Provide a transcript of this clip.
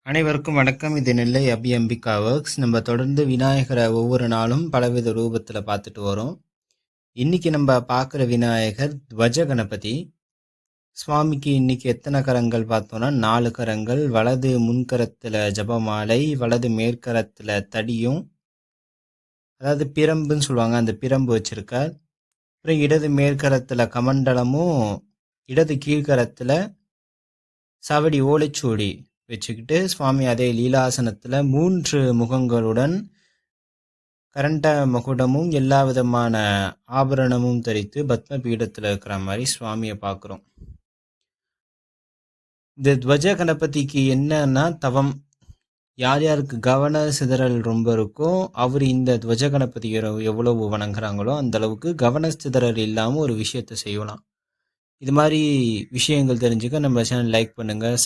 அனைவருக்கும் வணக்கம். இது நெல்லை அபி அம்பிகா ஒர்க்ஸ். நம்ம தொடர்ந்து விநாயகரை ஒவ்வொரு நாளும் பலவித ரூபத்தில் பார்த்துட்டு வரோம். இன்னைக்கு நம்ம பார்க்குற விநாயகர் துவஜ கணபதி. சுவாமிக்கு இன்னைக்கு எத்தனை கரங்கள் பார்த்தோம்னா 4 கரங்கள். வலது முன்கரத்தில் ஜபமாலை, வலது மேற்கரத்தில் தடியும், அதாவது பிரம்புன்னு சொல்லுவாங்க, அந்த பிரம்பு வச்சிருக்கார். அப்புறம் இடது மேற்கரத்தில் கமண்டலமும், இடது கீழ்கரத்தில் சவடி ஓலைச்சுவடி வச்சுக்கிட்டு சுவாமி அதே லீலாசனத்தில் 3 முகங்களுடன் கரண்ட மகுடமும் எல்லா விதமான ஆபரணமும் தரித்து பத்ம பீடத்தில் இருக்கிற மாதிரி சுவாமியை பார்க்குறோம். இந்த துவஜ கணபதிக்கு என்னன்னா தவம், யார் யாருக்கு கவன சிதறல் ரொம்ப இருக்கோ அவர் இந்த துவஜ கணபதி எவ்வளவு வணங்குறாங்களோ அந்த அளவுக்கு கவன சிதறல் இல்லாமல் ஒரு விஷயத்தை செய்யலாம். இது மாதிரி விஷயங்கள் தெரிஞ்சுக்க நம்ம சேனல் லைக் பண்ணுங்கள்,